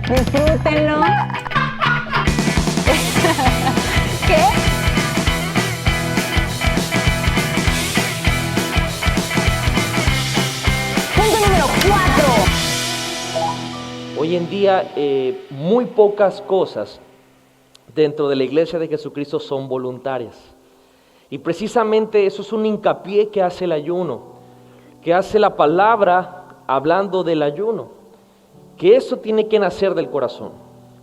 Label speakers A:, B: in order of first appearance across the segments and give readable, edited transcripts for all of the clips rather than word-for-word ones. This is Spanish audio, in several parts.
A: Disfrútenlo. ¿Qué? Punto número 4.
B: Hoy en día muy pocas cosas dentro de la Iglesia de Jesucristo son voluntarias. Y precisamente eso es un hincapié que hace el ayuno, que hace la palabra hablando del ayuno, que esto tiene que nacer del corazón,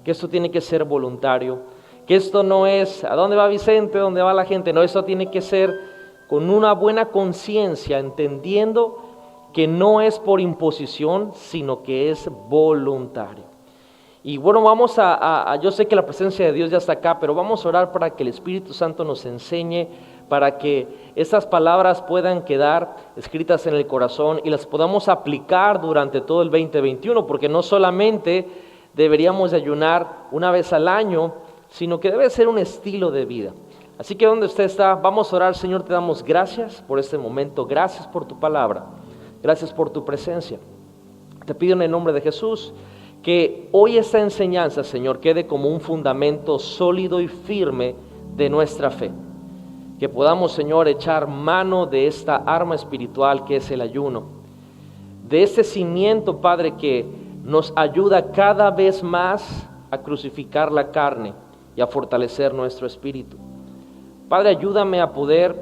B: que esto tiene que ser voluntario, que esto no es ¿a dónde va Vicente? ¿Dónde va la gente? No, esto tiene que ser con una buena conciencia, entendiendo que no es por imposición, sino que es voluntario. Y bueno, vamos yo sé que la presencia de Dios ya está acá, pero vamos a orar para que el Espíritu Santo nos enseñe, para que estas palabras puedan quedar escritas en el corazón y las podamos aplicar durante todo el 2021, porque no solamente deberíamos de ayunar una vez al año, sino que debe ser un estilo de vida. Así que donde usted está, vamos a orar. Señor, te damos gracias por este momento, gracias por tu palabra, gracias por tu presencia. Te pido en el nombre de Jesús que hoy esta enseñanza, Señor, quede como un fundamento sólido y firme de nuestra fe. Que podamos, Señor, echar mano de esta arma espiritual que es el ayuno. De este cimiento, Padre, que nos ayuda cada vez más a crucificar la carne y a fortalecer nuestro espíritu. Padre, ayúdame a poder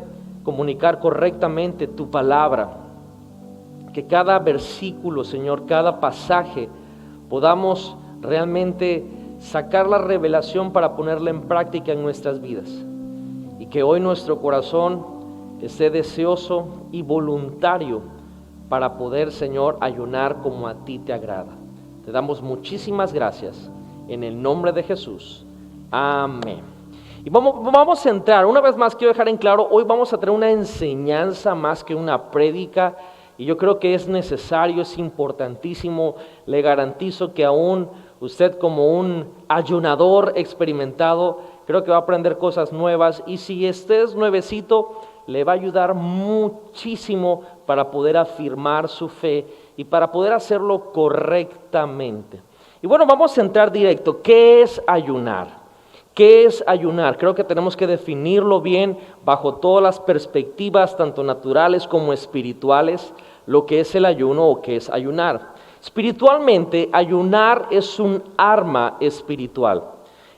B: comunicar correctamente tu palabra. Que cada versículo, Señor, cada pasaje, podamos realmente sacar la revelación para ponerla en práctica en nuestras vidas. Y que hoy nuestro corazón esté deseoso y voluntario para poder, Señor, ayunar como a ti te agrada. Te damos muchísimas gracias en el nombre de Jesús. Amén. Y vamos a entrar, una vez más quiero dejar en claro, hoy vamos a tener una enseñanza más que una prédica. Y yo creo que es necesario, es importantísimo. Le garantizo que aún usted, como un ayunador experimentado, creo que va a aprender cosas nuevas. Y si este es nuevecito, le va a ayudar muchísimo para poder afirmar su fe y para poder hacerlo correctamente. Y bueno, vamos a entrar directo. ¿Qué es ayunar? ¿Qué es ayunar? Creo que tenemos que definirlo bien bajo todas las perspectivas, tanto naturales como espirituales, lo que es el ayuno o qué es ayunar. Espiritualmente, ayunar es un arma espiritual.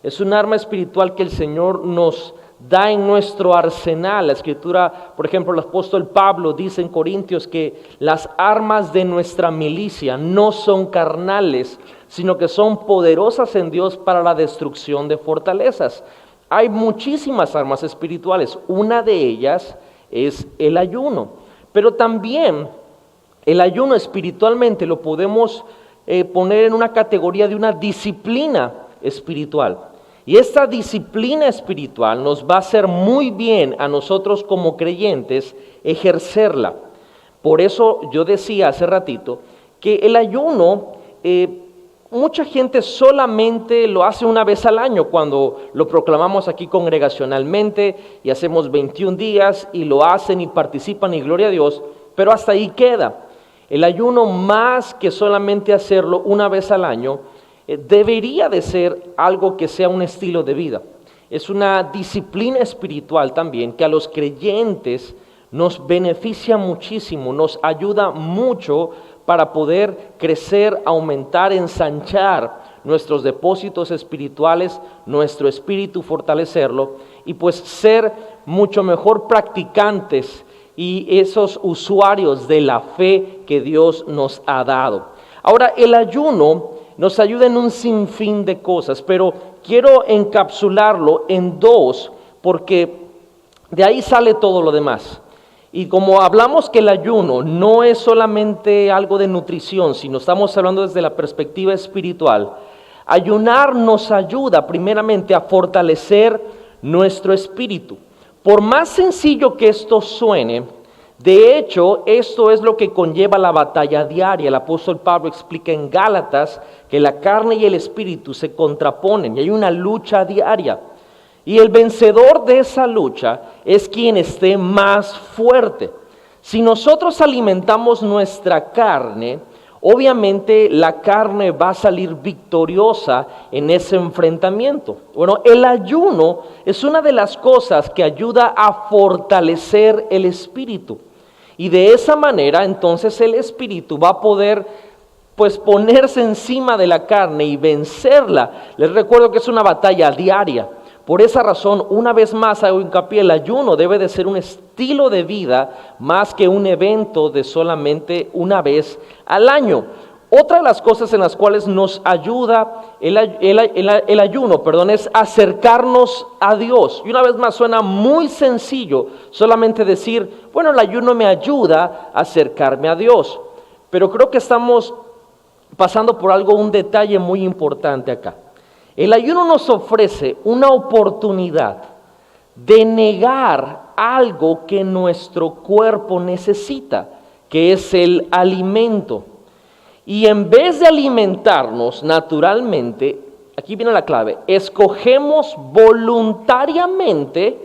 B: Es un arma espiritual que el Señor nos da en nuestro arsenal. La Escritura, por ejemplo, el apóstol Pablo dice en Corintios que las armas de nuestra milicia no son carnales, sino que son poderosas en Dios para la destrucción de fortalezas. Hay muchísimas armas espirituales. Una de ellas es el ayuno. Pero también el ayuno espiritualmente lo podemos poner en una categoría de una disciplina espiritual. Y esta disciplina espiritual nos va a hacer muy bien a nosotros como creyentes ejercerla. Por eso yo decía hace ratito que el ayuno, mucha gente solamente lo hace una vez al año cuando lo proclamamos aquí congregacionalmente y hacemos 21 días y lo hacen y participan y gloria a Dios, pero hasta ahí queda. El ayuno, más que solamente hacerlo una vez al año, debería de ser algo que sea un estilo de vida. Es una disciplina espiritual también que a los creyentes nos beneficia muchísimo, nos ayuda mucho para poder crecer, aumentar, ensanchar nuestros depósitos espirituales, nuestro espíritu, fortalecerlo y pues ser mucho mejor practicantes y esos usuarios de la fe que Dios nos ha dado. Ahora, el ayuno nos ayuda en un sinfín de cosas, pero quiero encapsularlo en dos, porque de ahí sale todo lo demás. Y como hablamos que el ayuno no es solamente algo de nutrición, sino estamos hablando desde la perspectiva espiritual, ayunar nos ayuda primeramente a fortalecer nuestro espíritu. Por más sencillo que esto suene, de hecho, esto es lo que conlleva la batalla diaria. El apóstol Pablo explica en Gálatas que la carne y el espíritu se contraponen y hay una lucha diaria. Y el vencedor de esa lucha es quien esté más fuerte. Si nosotros alimentamos nuestra carne, obviamente la carne va a salir victoriosa en ese enfrentamiento. Bueno, el ayuno es una de las cosas que ayuda a fortalecer el espíritu. Y de esa manera entonces el espíritu va a poder pues ponerse encima de la carne y vencerla. Les recuerdo que es una batalla diaria. Por esa razón, una vez más hago hincapié, el ayuno debe de ser un estilo de vida más que un evento de solamente una vez al año. Otra de las cosas en las cuales nos ayuda el ayuno, es acercarnos a Dios. Y una vez más suena muy sencillo solamente decir, bueno, el ayuno me ayuda a acercarme a Dios. Pero creo que estamos pasando por un detalle muy importante acá. El ayuno nos ofrece una oportunidad de negar algo que nuestro cuerpo necesita, que es el alimento. Y en vez de alimentarnos naturalmente, aquí viene la clave, escogemos voluntariamente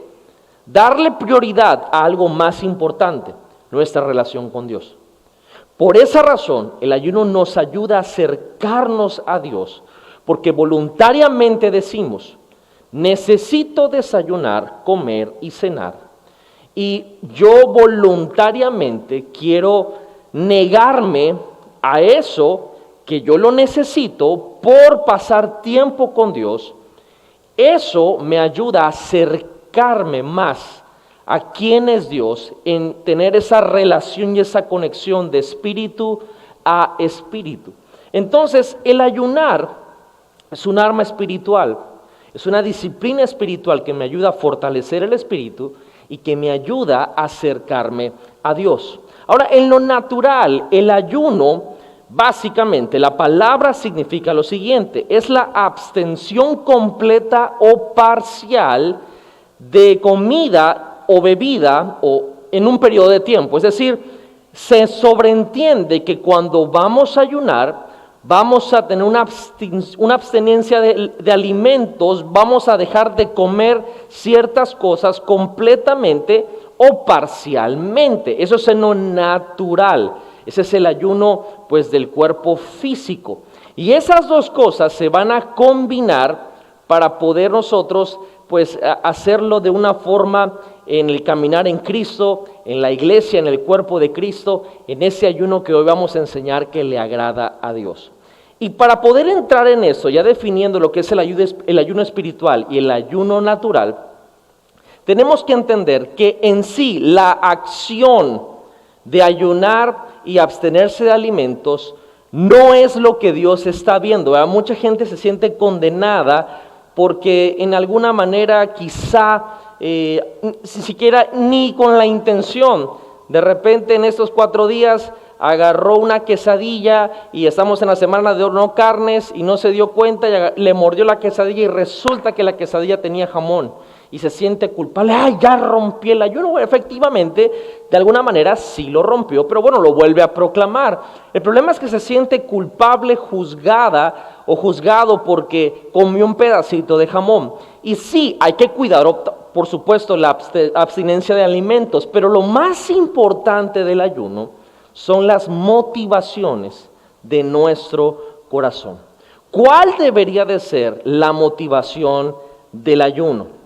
B: darle prioridad a algo más importante, nuestra relación con Dios. Por esa razón, el ayuno nos ayuda a acercarnos a Dios, porque voluntariamente decimos, necesito desayunar, comer y cenar. Y yo voluntariamente quiero negarme a eso que yo lo necesito por pasar tiempo con Dios. Eso me ayuda a acercarme más a quién es Dios, en tener esa relación y esa conexión de espíritu a espíritu. Entonces, el ayunar es un arma espiritual, es una disciplina espiritual que me ayuda a fortalecer el espíritu y que me ayuda a acercarme a Dios. Ahora, en lo natural, el ayuno, básicamente, la palabra significa lo siguiente, es la abstención completa o parcial de comida o bebida o en un periodo de tiempo. Es decir, se sobreentiende que cuando vamos a ayunar, vamos a tener una abstenencia de alimentos, vamos a dejar de comer ciertas cosas completamente o parcialmente. Eso es en lo natural. Ese es el ayuno pues del cuerpo físico. Y esas dos cosas se van a combinar para poder nosotros pues hacerlo de una forma en el caminar en Cristo, en la iglesia, en el cuerpo de Cristo, en ese ayuno que hoy vamos a enseñar que le agrada a Dios. Y para poder entrar en eso, ya definiendo lo que es el ayuno espiritual y el ayuno natural, tenemos que entender que en sí la acción de ayunar y abstenerse de alimentos no es lo que Dios está viendo. Mucha gente se siente condenada porque en alguna manera quizá, siquiera ni con la intención, de repente en estos 4 días agarró una quesadilla y estamos en la semana de no carnes y no se dio cuenta y le mordió la quesadilla y resulta que la quesadilla tenía jamón y se siente culpable. ¡Ay, ya rompí el ayuno! Efectivamente, de alguna manera sí lo rompió, pero bueno, lo vuelve a proclamar. El problema es que se siente culpable, juzgada o juzgado porque comió un pedacito de jamón. Y sí, hay que cuidar, por supuesto, la abstinencia de alimentos, pero lo más importante del ayuno son las motivaciones de nuestro corazón. ¿Cuál debería de ser la motivación del ayuno?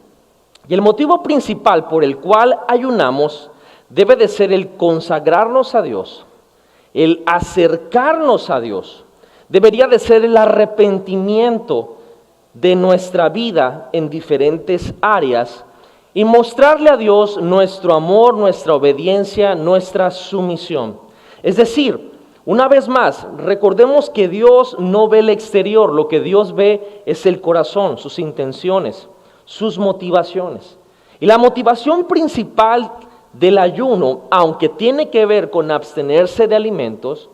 B: Y el motivo principal por el cual ayunamos debe de ser el consagrarnos a Dios, el acercarnos a Dios. Debería de ser el arrepentimiento de nuestra vida en diferentes áreas y mostrarle a Dios nuestro amor, nuestra obediencia, nuestra sumisión. Es decir, una vez más, recordemos que Dios no ve el exterior, lo que Dios ve es el corazón, sus intenciones, sus motivaciones. Y la motivación principal del ayuno, aunque tiene que ver con abstenerse de alimentos,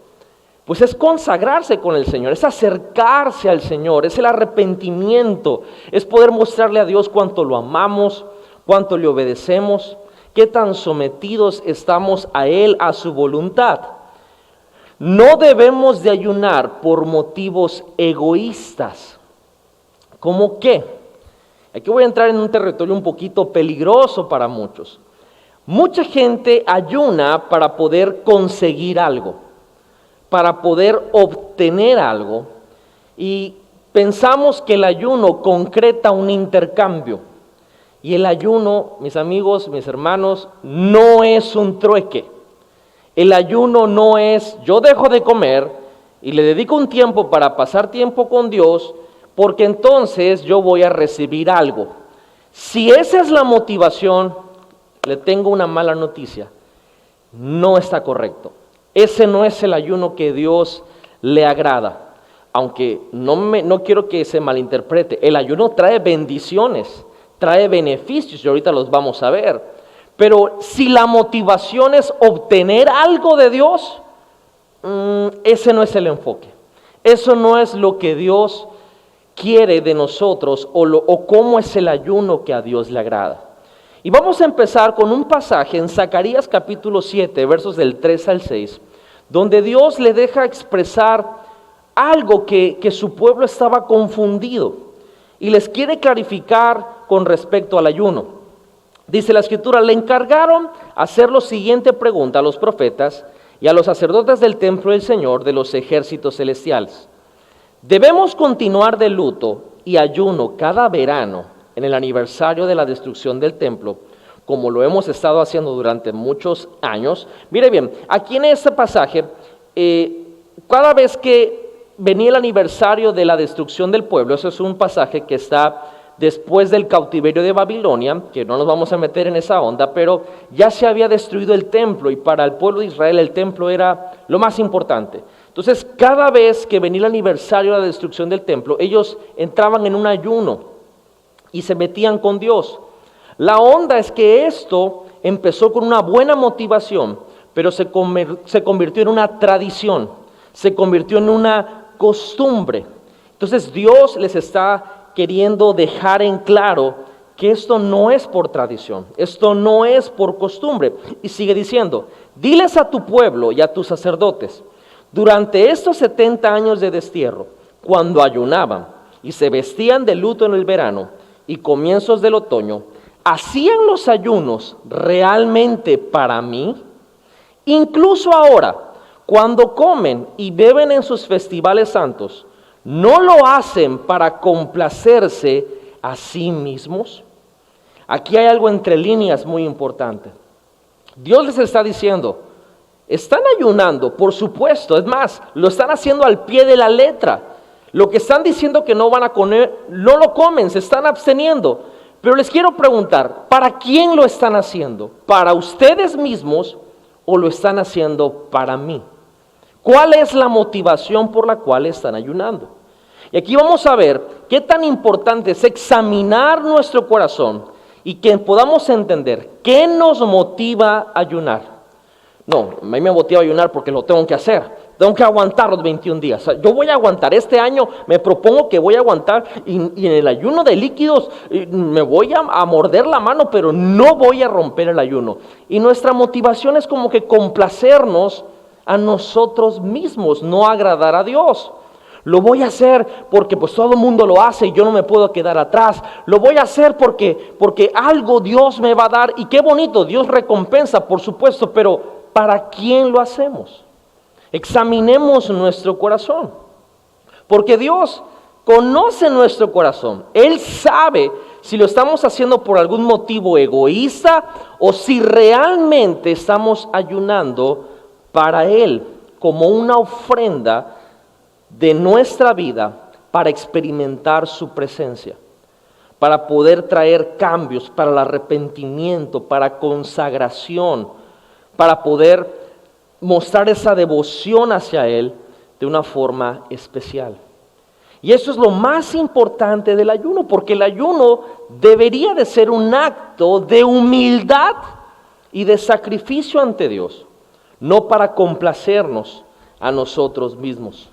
B: pues es consagrarse con el Señor, es acercarse al Señor, es el arrepentimiento, es poder mostrarle a Dios cuánto lo amamos, cuánto le obedecemos, qué tan sometidos estamos a Él, a su voluntad. No debemos de ayunar por motivos egoístas. ¿Cómo qué? Aquí voy a entrar en un territorio un poquito peligroso para muchos. Mucha gente ayuna para poder conseguir algo, para poder obtener algo y pensamos que el ayuno concreta un intercambio. Y el ayuno, mis amigos, mis hermanos, no es un trueque. El ayuno no es yo dejo de comer y le dedico un tiempo para pasar tiempo con Dios porque entonces yo voy a recibir algo. Si esa es la motivación, le tengo una mala noticia. No está correcto. Ese no es el ayuno que Dios le agrada. Aunque no quiero que se malinterprete. El ayuno trae bendiciones, trae beneficios y ahorita los vamos a ver. Pero si la motivación es obtener algo de Dios, ese no es el enfoque. Eso no es lo que Dios quiere de nosotros o cómo es el ayuno que a Dios le agrada. Y vamos a empezar con un pasaje en Zacarías capítulo 7, versos del 3 al 6, donde Dios le deja expresar algo que su pueblo estaba confundido y les quiere clarificar con respecto al ayuno. Dice la Escritura, le encargaron hacer la siguiente pregunta a los profetas y a los sacerdotes del templo del Señor de los ejércitos celestiales. ¿Debemos continuar de luto y ayuno cada verano en el aniversario de la destrucción del templo, como lo hemos estado haciendo durante muchos años? Mire bien, aquí en este pasaje, cada vez que venía el aniversario de la destrucción del pueblo, eso es un pasaje que está después del cautiverio de Babilonia, que no nos vamos a meter en esa onda, pero ya se había destruido el templo y para el pueblo de Israel el templo era lo más importante. Entonces, cada vez que venía el aniversario de la destrucción del templo, ellos entraban en un ayuno y se metían con Dios. La onda es que esto empezó con una buena motivación, pero se convirtió en una tradición, se convirtió en una costumbre. Entonces, Dios les está queriendo dejar en claro que esto no es por tradición, esto no es por costumbre. Y sigue diciendo, diles a tu pueblo y a tus sacerdotes, durante estos 70 años de destierro, cuando ayunaban y se vestían de luto en el verano y comienzos del otoño, ¿hacían los ayunos realmente para mí? Incluso ahora, cuando comen y beben en sus festivales santos, ¿no lo hacen para complacerse a sí mismos? Aquí hay algo entre líneas muy importante. Dios les está diciendo, están ayunando, por supuesto, es más, lo están haciendo al pie de la letra. Lo que están diciendo que no van a comer, no lo comen, se están absteniendo. Pero les quiero preguntar, ¿para quién lo están haciendo? ¿Para ustedes mismos o lo están haciendo para mí? ¿Cuál es la motivación por la cual están ayunando? Y aquí vamos a ver qué tan importante es examinar nuestro corazón y que podamos entender qué nos motiva a ayunar. No, a mí me motiva a ayunar porque lo tengo que hacer. Tengo que aguantar los 21 días. O sea, yo voy a aguantar. Este año me propongo que voy a aguantar y en el ayuno de líquidos me voy a morder la mano, pero no voy a romper el ayuno. Y nuestra motivación es como que complacernos a nosotros mismos, no agradar a Dios. Lo voy a hacer porque pues todo el mundo lo hace y yo no me puedo quedar atrás. Lo voy a hacer porque algo Dios me va a dar y qué bonito, Dios recompensa, por supuesto, pero ¿para quién lo hacemos? Examinemos nuestro corazón, porque Dios conoce nuestro corazón. Él sabe si lo estamos haciendo por algún motivo egoísta o si realmente estamos ayunando para Él como una ofrenda de nuestra vida para experimentar su presencia, para poder traer cambios, para el arrepentimiento, para consagración, para poder mostrar esa devoción hacia Él de una forma especial. Y eso es lo más importante del ayuno, porque el ayuno debería de ser un acto de humildad y de sacrificio ante Dios, no para complacernos a nosotros mismos.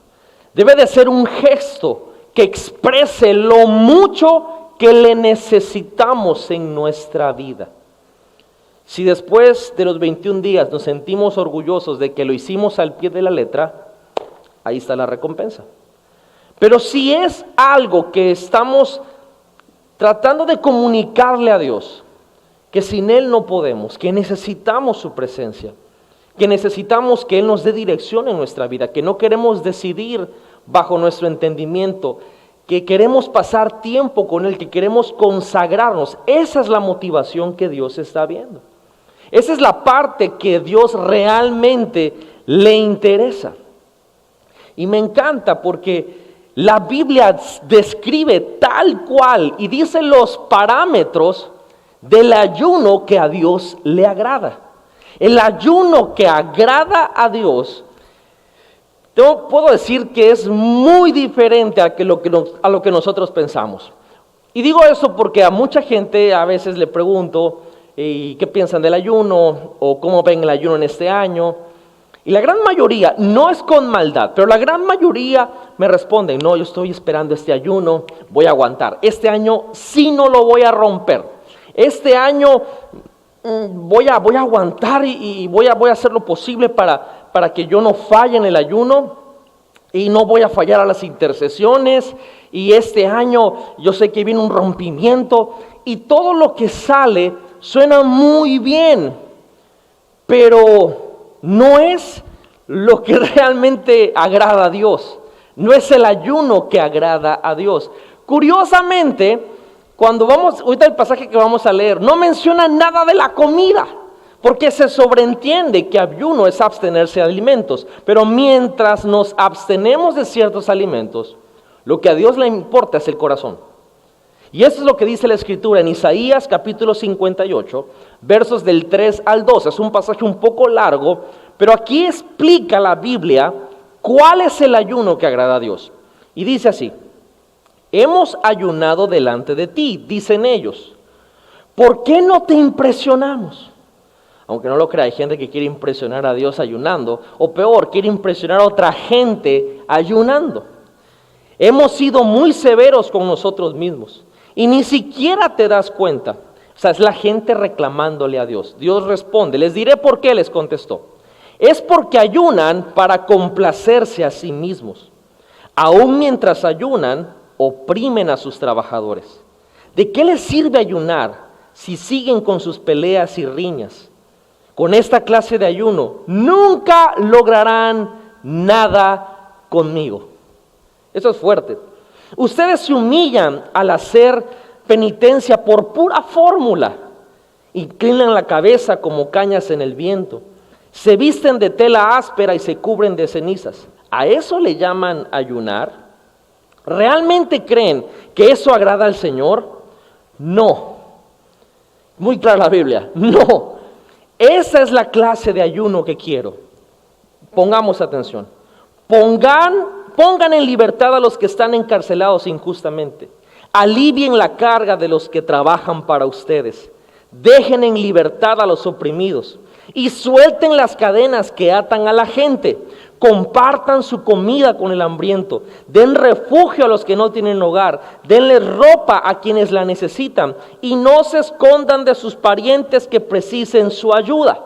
B: Debe de ser un gesto que exprese lo mucho que le necesitamos en nuestra vida. Si después de los 21 días nos sentimos orgullosos de que lo hicimos al pie de la letra, ahí está la recompensa. Pero si es algo que estamos tratando de comunicarle a Dios, que sin Él no podemos, que necesitamos su presencia, que necesitamos que Él nos dé dirección en nuestra vida, que no queremos decidir bajo nuestro entendimiento, que queremos pasar tiempo con Él, que queremos consagrarnos. Esa es la motivación que Dios está viendo. Esa es la parte que Dios realmente le interesa. Y me encanta porque la Biblia describe tal cual y dice los parámetros del ayuno que a Dios le agrada. El ayuno que agrada a Dios, yo puedo decir que es muy diferente a lo que nosotros pensamos. Y digo eso porque a mucha gente a veces le pregunto, ¿y qué piensan del ayuno? ¿O cómo ven el ayuno en este año? Y la gran mayoría, no es con maldad, pero la gran mayoría me responden, no, yo estoy esperando este ayuno, voy a aguantar. Este año sí no lo voy a romper. Este año voy a aguantar y voy a hacer lo posible para que yo no falle en el ayuno y no voy a fallar a las intercesiones. Y este año yo sé que viene un rompimiento y todo lo que sale suena muy bien, pero no es lo que realmente agrada a Dios. No es el ayuno que agrada a Dios. Curiosamente, cuando ahorita el pasaje que vamos a leer, no menciona nada de la comida, porque se sobreentiende que ayuno es abstenerse de alimentos. Pero mientras nos abstenemos de ciertos alimentos, lo que a Dios le importa es el corazón. Y eso es lo que dice la Escritura en Isaías capítulo 58, versos del 3 al 12. Es un pasaje un poco largo, pero aquí explica la Biblia cuál es el ayuno que agrada a Dios. Y dice así: hemos ayunado delante de ti, dicen ellos. ¿Por qué no te impresionamos? Aunque no lo crea, hay gente que quiere impresionar a Dios ayunando, o peor, quiere impresionar a otra gente ayunando. Hemos sido muy severos con nosotros mismos y ni siquiera te das cuenta. O sea, es la gente reclamándole a Dios. Dios responde, les diré por qué, les contestó. Es porque ayunan para complacerse a sí mismos. Aún mientras ayunan, oprimen a sus trabajadores. ¿De qué les sirve ayunar si siguen con sus peleas y riñas? Con esta clase de ayuno nunca lograrán nada conmigo. Eso es fuerte. Ustedes se humillan al hacer penitencia por pura fórmula. Inclinan la cabeza como cañas en el viento. Se visten de tela áspera y se cubren de cenizas. ¿A eso le llaman ayunar? ¿Realmente creen que eso agrada al Señor? No. Muy clara la Biblia. No. Esa es la clase de ayuno que quiero. Pongamos atención. Pongan en libertad a los que están encarcelados injustamente. Alivien la carga de los que trabajan para ustedes. Dejen en libertad a los oprimidos. Y suelten las cadenas que atan a la gente. Compartan su comida con el hambriento. Den refugio a los que no tienen hogar. Denles ropa a quienes la necesitan. Y no se escondan de sus parientes que precisen su ayuda.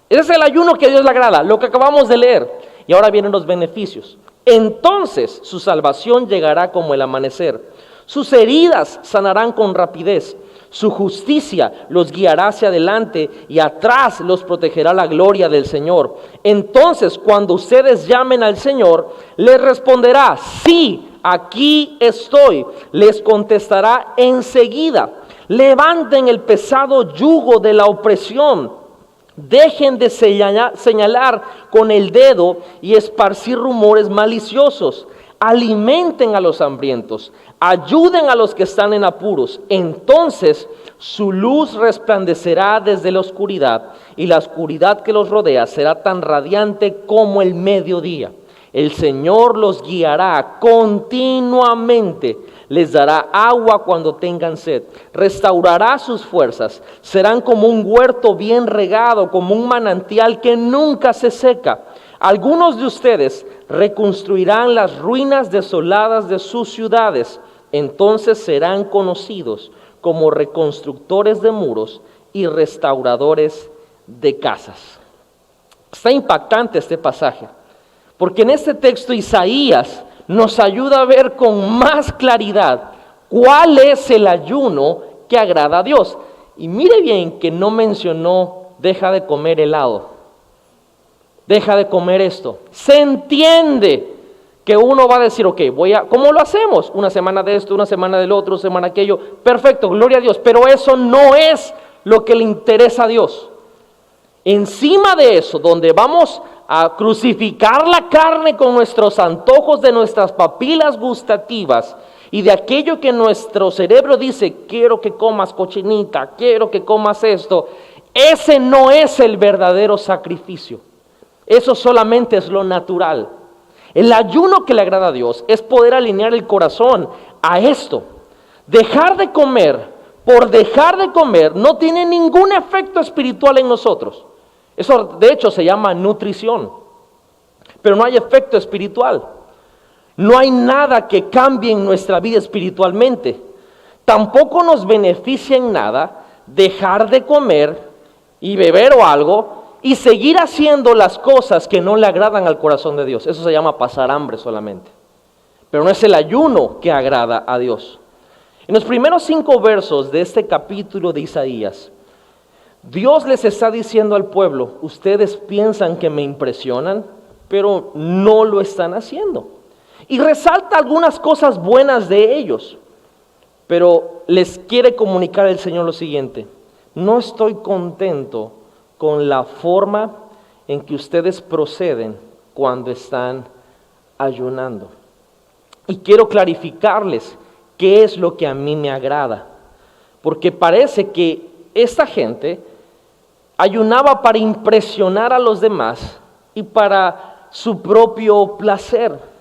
B: Ese es el ayuno que a Dios le agrada, lo que acabamos de leer. Y ahora vienen los beneficios. Entonces su salvación llegará como el amanecer. Sus heridas sanarán con rapidez. Su justicia los guiará hacia adelante y atrás los protegerá la gloria del Señor. Entonces, cuando ustedes llamen al Señor, les responderá, sí, aquí estoy. Les contestará enseguida. Levanten el pesado yugo de la opresión. Dejen de señalar con el dedo y esparcir rumores maliciosos. Alimenten a los hambrientos, ayuden a los que están en apuros. Entonces su luz resplandecerá desde la oscuridad y la oscuridad que los rodea será tan radiante como el mediodía. El Señor los guiará continuamente, les dará agua cuando tengan sed, restaurará sus fuerzas, serán como un huerto bien regado, como un manantial que nunca se seca. Algunos de ustedes reconstruirán las ruinas desoladas de sus ciudades. Entonces serán conocidos como reconstructores de muros y restauradores de casas. Está impactante este pasaje, porque en este texto Isaías nos ayuda a ver con más claridad cuál es el ayuno que agrada a Dios. Y mire bien que no mencionó deja de comer helado. deja de comer esto. Se entiende que uno va a decir, ok, ¿cómo lo hacemos? Una semana de esto, una semana del otro, una semana aquello. Perfecto, gloria a Dios. Pero eso no es lo que le interesa a Dios. Encima de eso, donde vamos a crucificar la carne con nuestros antojos de nuestras papilas gustativas y de aquello que nuestro cerebro dice, quiero que comas cochinita, quiero que comas esto, ese no es el verdadero sacrificio. Eso solamente es lo natural. El ayuno que le agrada a Dios es poder alinear el corazón a esto. Dejar de comer por dejar de comer no tiene ningún efecto espiritual en nosotros. Eso de hecho se llama nutrición, pero no hay efecto espiritual. No hay nada que cambie en nuestra vida espiritualmente. Tampoco nos beneficia en nada dejar de comer y beber o algo y seguir haciendo las cosas que no le agradan al corazón de Dios. Eso se llama pasar hambre solamente. Pero no es el ayuno que agrada a Dios. En los primeros 5 versos de este capítulo de Isaías, Dios les está diciendo al pueblo, ustedes piensan que me impresionan, pero no lo están haciendo. Y resalta algunas cosas buenas de ellos, pero les quiere comunicar el Señor lo siguiente: no estoy contento con la forma en que ustedes proceden cuando están ayunando. Y quiero clarificarles qué es lo que a mí me agrada, porque parece que esta gente ayunaba para impresionar a los demás y para su propio placer.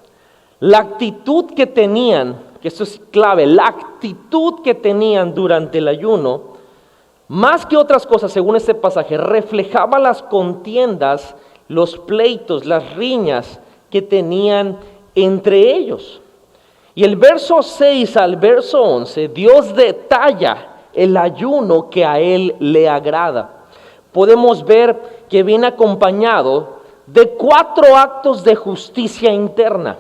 B: La actitud que tenían, que esto es clave, la actitud que tenían durante el ayuno, más que otras cosas, según este pasaje, reflejaba las contiendas, los pleitos, las riñas que tenían entre ellos. Y el verso 6 al verso 11, Dios detalla el ayuno que a Él le agrada. Podemos ver que viene acompañado de 4 actos de justicia interna.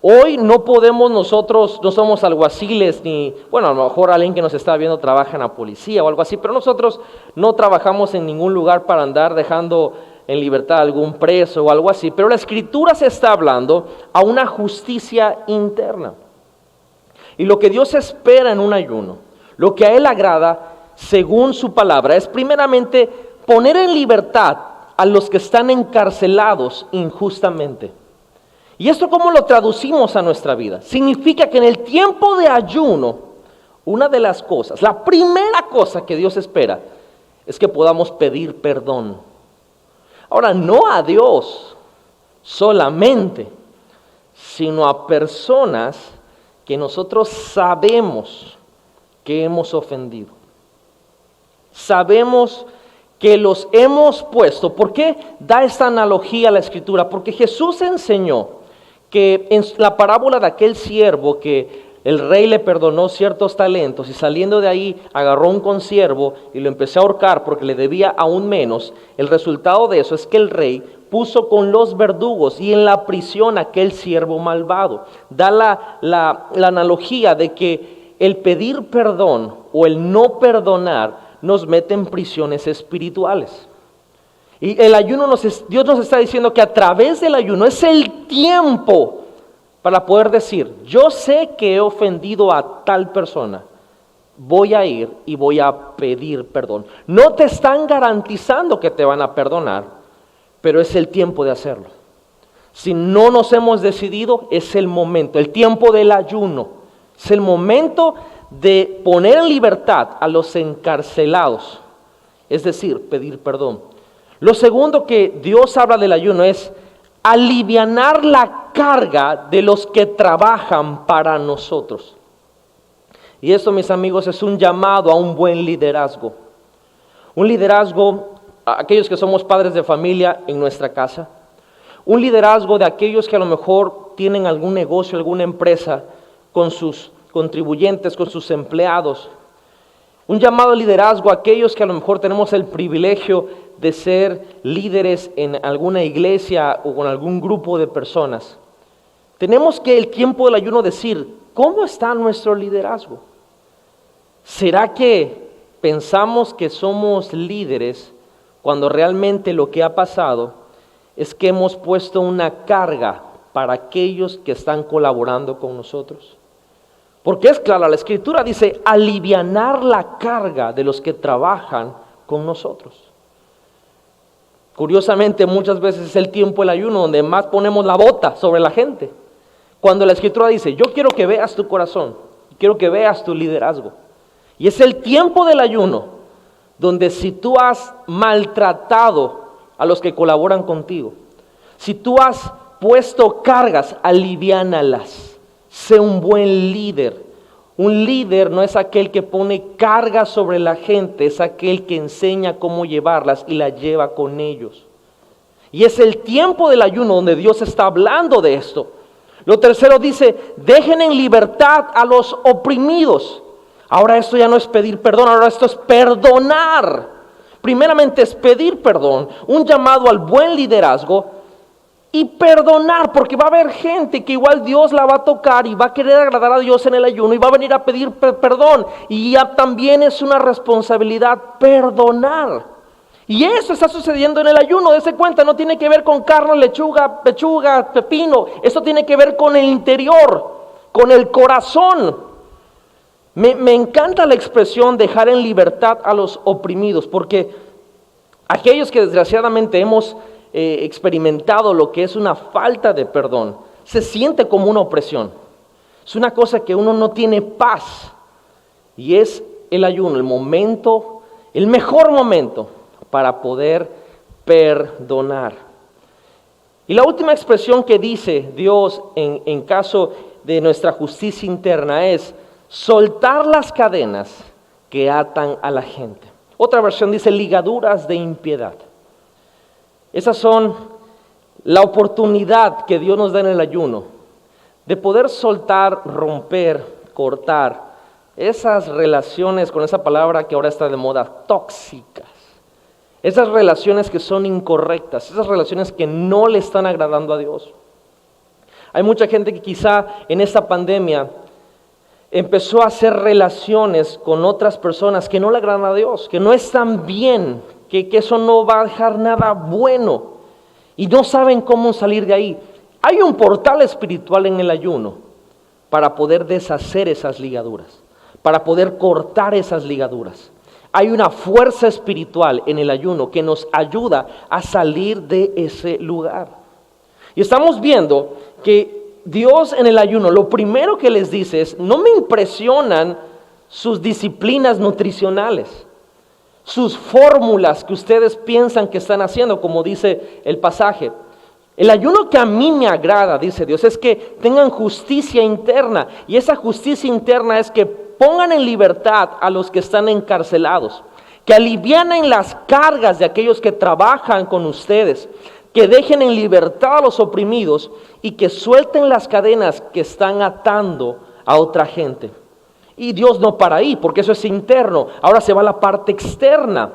B: Hoy no podemos nosotros, no somos alguaciles ni, bueno, a lo mejor alguien que nos está viendo trabaja en la policía o algo así, pero nosotros no trabajamos en ningún lugar para andar dejando en libertad a algún preso o algo así, pero la Escritura se está hablando a una justicia interna. Y lo que Dios espera en un ayuno, lo que a Él agrada, según su palabra, es primeramente poner en libertad a los que están encarcelados injustamente. ¿Y esto cómo lo traducimos a nuestra vida? Significa que en el tiempo de ayuno, una de las cosas, la primera cosa que Dios espera, es que podamos pedir perdón. Ahora, no a Dios solamente, sino a personas que nosotros sabemos que hemos ofendido. Sabemos que los hemos puesto. ¿Por qué da esta analogía a la Escritura? Porque Jesús enseñó que en la parábola de aquel siervo que el rey le perdonó ciertos talentos y saliendo de ahí agarró un consiervo y lo empezó a ahorcar porque le debía aún menos, el resultado de eso es que el rey puso con los verdugos y en la prisión a aquel siervo malvado. Da la analogía de que el pedir perdón o el no perdonar nos mete en prisiones espirituales. Y el ayuno, Dios nos está diciendo que a través del ayuno es el tiempo para poder decir, yo sé que he ofendido a tal persona, voy a ir y voy a pedir perdón. No te están garantizando que te van a perdonar, pero es el tiempo de hacerlo. Si no nos hemos decidido, es el momento, el tiempo del ayuno. Es el momento de poner en libertad a los encarcelados, es decir, pedir perdón. Lo segundo que Dios habla del ayuno es alivianar la carga de los que trabajan para nosotros. Y esto, mis amigos, es un llamado a un buen liderazgo. Un liderazgo, a aquellos que somos padres de familia en nuestra casa. Un liderazgo de aquellos que a lo mejor tienen algún negocio, alguna empresa con sus contribuyentes, con sus empleados. Un llamado a liderazgo a aquellos que a lo mejor tenemos el privilegio de ser líderes en alguna iglesia o con algún grupo de personas. Tenemos que el tiempo del ayuno decir, ¿cómo está nuestro liderazgo? ¿Será que pensamos que somos líderes cuando realmente lo que ha pasado es que hemos puesto una carga para aquellos que están colaborando con nosotros. Porque es clara, la Escritura dice, alivianar la carga de los que trabajan con nosotros. Curiosamente, muchas veces es el tiempo del ayuno donde más ponemos la bota sobre la gente. Cuando la Escritura dice, yo quiero que veas tu corazón, quiero que veas tu liderazgo. Y es el tiempo del ayuno donde si tú has maltratado a los que colaboran contigo, si tú has puesto cargas, aliviánalas. Sé un buen líder. Un líder no es aquel que pone cargas sobre la gente, es aquel que enseña cómo llevarlas y las lleva con ellos. Y es el tiempo del ayuno donde Dios está hablando de esto. Lo tercero dice, dejen en libertad a los oprimidos. Ahora esto ya no es pedir perdón, ahora esto es perdonar. Primeramente es pedir perdón, un llamado al buen liderazgo y perdonar, porque va a haber gente que igual Dios la va a tocar y va a querer agradar a Dios en el ayuno y va a venir a pedir perdón. Y ya también es una responsabilidad perdonar. Y eso está sucediendo en el ayuno, dése cuenta, no tiene que ver con carne, lechuga, pechuga, pepino. Esto tiene que ver con el interior, con el corazón. Me encanta la expresión dejar en libertad a los oprimidos, porque aquellos que desgraciadamente hemos experimentado lo que es una falta de perdón, se siente como una opresión. Es una cosa que uno no tiene paz. Y es el ayuno, el momento, el mejor momento para poder perdonar. Y la última expresión que dice Dios en caso de nuestra justicia interna es soltar las cadenas que atan a la gente. Otra versión dice ligaduras de impiedad. Esas son la oportunidad que Dios nos da en el ayuno de poder soltar, romper, cortar esas relaciones, con esa palabra que ahora está de moda, tóxicas. Esas relaciones que son incorrectas, esas relaciones que no le están agradando a Dios. Hay mucha gente que quizá en esta pandemia empezó a hacer relaciones con otras personas que no le agradan a Dios, que no están bien, que eso no va a dejar nada bueno y no saben cómo salir de ahí. Hay un portal espiritual en el ayuno para poder deshacer esas ligaduras, para poder cortar esas ligaduras. Hay una fuerza espiritual en el ayuno que nos ayuda a salir de ese lugar. Y estamos viendo que Dios en el ayuno, lo primero que les dice es, no me impresionan sus disciplinas nutricionales, sus fórmulas que ustedes piensan que están haciendo, como dice el pasaje. El ayuno que a mí me agrada, dice Dios, es que tengan justicia interna. Y esa justicia interna es que pongan en libertad a los que están encarcelados, que alivianen las cargas de aquellos que trabajan con ustedes, que dejen en libertad a los oprimidos y que suelten las cadenas que están atando a otra gente. Y Dios no para ahí, porque eso es interno. Ahora se va a la parte externa.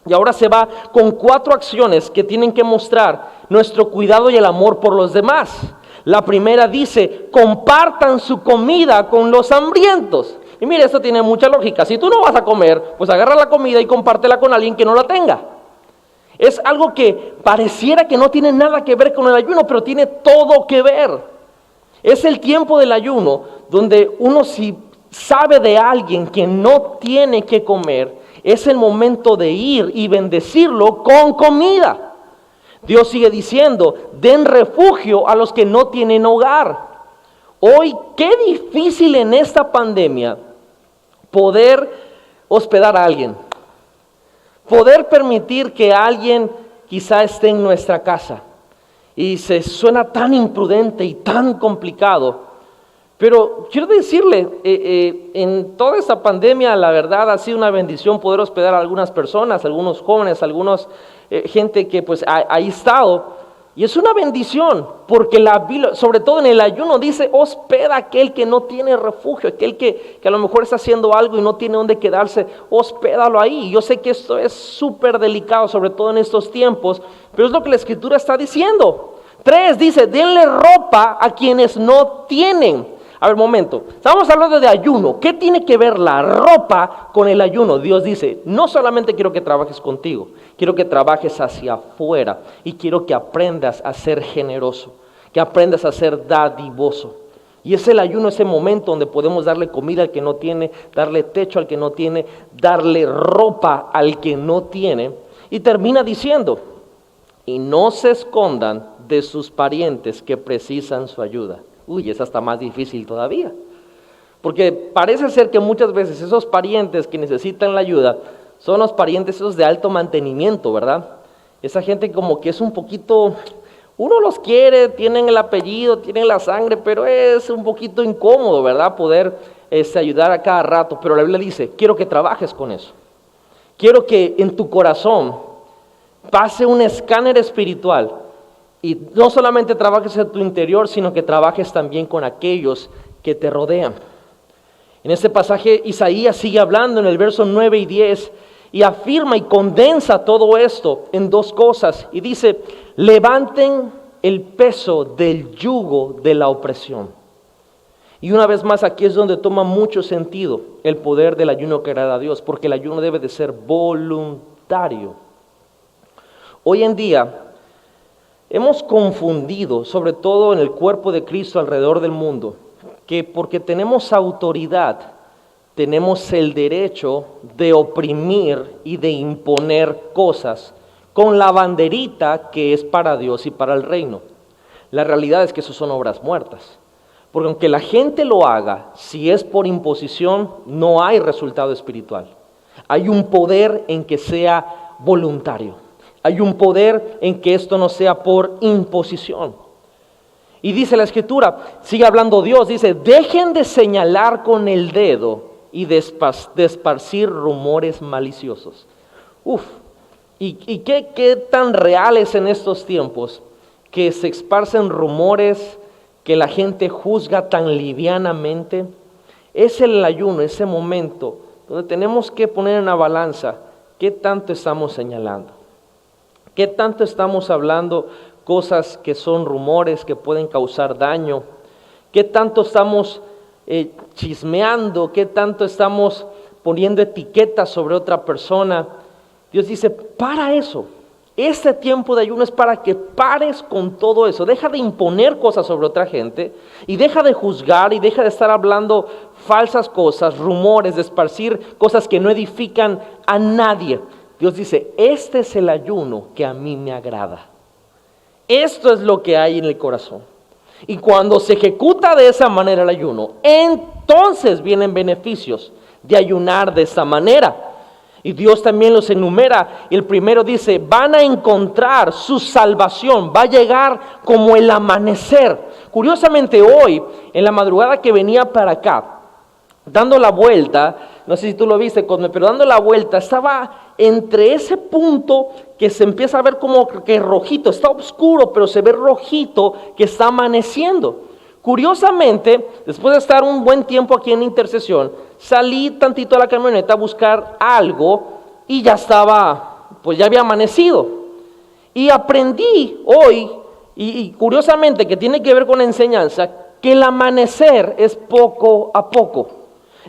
B: Y ahora se va con 4 acciones que tienen que mostrar nuestro cuidado y el amor por los demás. La primera dice, compartan su comida con los hambrientos. Y mire, esto tiene mucha lógica. Si tú no vas a comer, pues agarra la comida y compártela con alguien que no la tenga. Es algo que pareciera que no tiene nada que ver con el ayuno, pero tiene todo que ver. Es el tiempo del ayuno donde uno, si sabe de alguien que no tiene que comer, es el momento de ir y bendecirlo con comida. Dios sigue diciendo, den refugio a los que no tienen hogar. Hoy, qué difícil en esta pandemia poder hospedar a alguien. Poder permitir que alguien quizá esté en nuestra casa. Y se suena tan imprudente y tan complicado. Pero quiero decirle, en toda esta pandemia, la verdad ha sido una bendición poder hospedar a algunas personas, algunos jóvenes, algunos gente que pues ha estado. Y es una bendición, porque la Biblia, sobre todo en el ayuno, dice, hospeda a aquel que no tiene refugio, aquel que a lo mejor está haciendo algo y no tiene dónde quedarse, hospédalo ahí. Yo sé que esto es súper delicado, sobre todo en estos tiempos, pero es lo que la Escritura está diciendo. 3 dice, denle ropa a quienes no tienen. A ver, momento, estamos hablando de ayuno. ¿Qué tiene que ver la ropa con el ayuno? Dios dice, no solamente quiero que trabajes contigo, quiero que trabajes hacia afuera y quiero que aprendas a ser generoso, que aprendas a ser dadivoso. Y es el ayuno, ese momento donde podemos darle comida al que no tiene, darle techo al que no tiene, darle ropa al que no tiene. Y termina diciendo, y no se escondan de sus parientes que precisan su ayuda. Uy, esa está más difícil todavía. Porque parece ser que muchas veces esos parientes que necesitan la ayuda son los parientes esos de alto mantenimiento, ¿verdad? Esa gente como que es un poquito, uno los quiere, tienen el apellido, tienen la sangre, pero es un poquito incómodo, ¿verdad? Poder ayudar a cada rato. Pero la Biblia dice, quiero que trabajes con eso. Quiero que en tu corazón pase un escáner espiritual y no solamente trabajes en tu interior, sino que trabajes también con aquellos que te rodean. En este pasaje Isaías sigue hablando en el verso 9 y 10 y afirma y condensa todo esto en dos cosas y dice, levanten el peso del yugo de la opresión. Y una vez más aquí es donde toma mucho sentido el poder del ayuno que agrada a Dios, porque el ayuno debe de ser voluntario. Hoy en día hemos confundido, sobre todo en el cuerpo de Cristo alrededor del mundo, que porque tenemos autoridad, tenemos el derecho de oprimir y de imponer cosas con la banderita que es para Dios y para el reino. La realidad es que eso son obras muertas. Porque aunque la gente lo haga, si es por imposición, no hay resultado espiritual. Hay un poder en que sea voluntario. Hay un poder en que esto no sea por imposición. Y dice la Escritura, sigue hablando Dios, dice, dejen de señalar con el dedo y de esparcir rumores maliciosos. ¿Y qué tan real es en estos tiempos que se esparcen rumores que la gente juzga tan livianamente? Es el ayuno, ese momento donde tenemos que poner en la balanza qué tanto estamos señalando, qué tanto estamos hablando cosas que son rumores que pueden causar daño, qué tanto estamos chismeando, qué tanto estamos poniendo etiquetas sobre otra persona. Dios dice, para eso. Este tiempo de ayuno es para que pares con todo eso. Deja de imponer cosas sobre otra gente y deja de juzgar y deja de estar hablando falsas cosas, rumores, de esparcir cosas que no edifican a nadie. Dios dice, este es el ayuno que a mí me agrada. Esto es lo que hay en el corazón. Y cuando se ejecuta de esa manera el ayuno, entonces vienen beneficios de ayunar de esa manera. Y Dios también los enumera. El primero dice, van a encontrar su salvación, va a llegar como el amanecer. Curiosamente hoy, en la madrugada que venía para acá, dando la vuelta, no sé si tú lo viste, pero dando la vuelta, estaba entre ese punto que se empieza a ver como que rojito, está oscuro, pero se ve rojito que está amaneciendo. Curiosamente, después de estar un buen tiempo aquí en intercesión, salí tantito a la camioneta a buscar algo y ya estaba, pues ya había amanecido. Y aprendí hoy, y curiosamente que tiene que ver con la enseñanza, que el amanecer es poco a poco.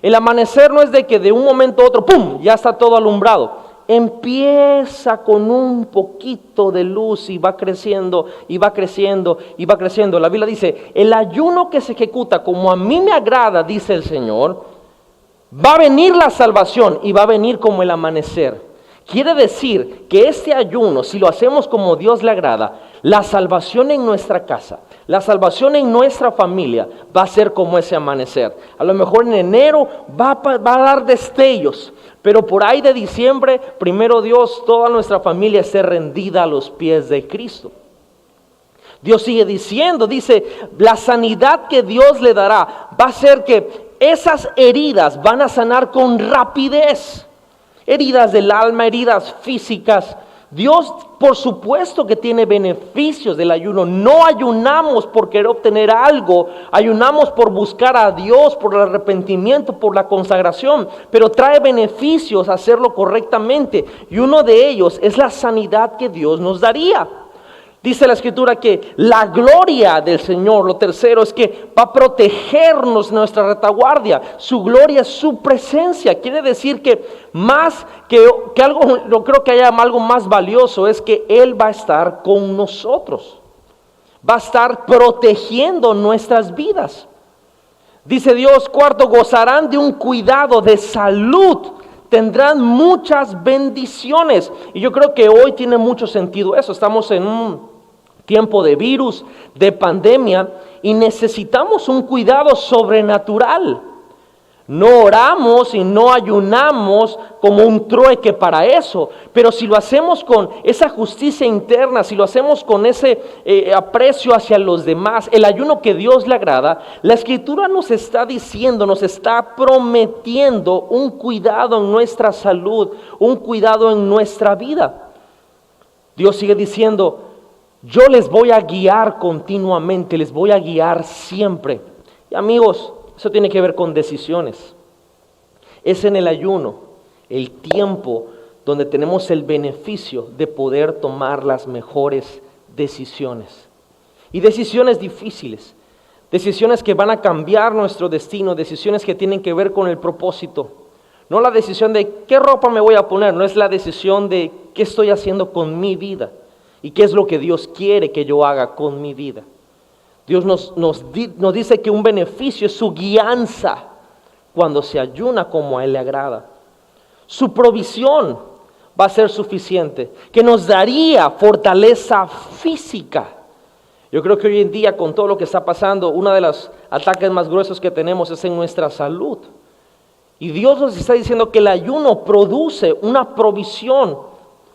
B: El amanecer no es de que de un momento a otro, ¡pum!, ya está todo alumbrado. Empieza con un poquito de luz y va creciendo, y va creciendo, y va creciendo. La Biblia dice, el ayuno que se ejecuta como a mí me agrada, dice el Señor, va a venir la salvación y va a venir como el amanecer. Quiere decir que este ayuno, si lo hacemos como Dios le agrada, la salvación en nuestra casa, la salvación en nuestra familia va a ser como ese amanecer. A lo mejor en enero va a dar destellos, pero por ahí de diciembre, primero Dios, toda nuestra familia esté rendida a los pies de Cristo. Dios sigue diciendo, dice, la sanidad que Dios le dará va a ser que esas heridas van a sanar con rapidez. Heridas del alma, heridas físicas. Dios, por supuesto que tiene beneficios del ayuno. No ayunamos por querer obtener algo, ayunamos por buscar a Dios, por el arrepentimiento, por la consagración, pero trae beneficios hacerlo correctamente. Y uno de ellos es la sanidad que Dios nos daría. Dice la Escritura que la gloria del Señor, lo tercero, es que va a protegernos nuestra retaguardia. Su gloria es su presencia. Quiere decir que más que algo, no creo que haya algo más valioso, es que Él va a estar con nosotros. Va a estar protegiendo nuestras vidas. Dice Dios, cuarto, gozarán de un cuidado de salud. Tendrán muchas bendiciones. Y yo creo que hoy tiene mucho sentido eso. Estamos en un tiempo de virus, de pandemia, y necesitamos un cuidado sobrenatural. No oramos y no ayunamos como un trueque para eso, pero si lo hacemos con esa justicia interna, si lo hacemos con ese aprecio hacia los demás, el ayuno que Dios le agrada, la Escritura nos está diciendo, nos está prometiendo un cuidado en nuestra salud, un cuidado en nuestra vida. Dios sigue diciendo, yo les voy a guiar continuamente, les voy a guiar siempre. Y amigos, eso tiene que ver con decisiones. Es en el ayuno, el tiempo donde tenemos el beneficio de poder tomar las mejores decisiones. Y decisiones difíciles, decisiones que van a cambiar nuestro destino, decisiones que tienen que ver con el propósito. No la decisión de qué ropa me voy a poner, no es la decisión de qué estoy haciendo con mi vida y qué es lo que Dios quiere que yo haga con mi vida. Dios nos dice que un beneficio es su guianza cuando se ayuna como a Él le agrada. Su provisión va a ser suficiente, que nos daría fortaleza física. Yo creo que hoy en día, con todo lo que está pasando, uno de los ataques más gruesos que tenemos es en nuestra salud. Y Dios nos está diciendo que el ayuno produce una provisión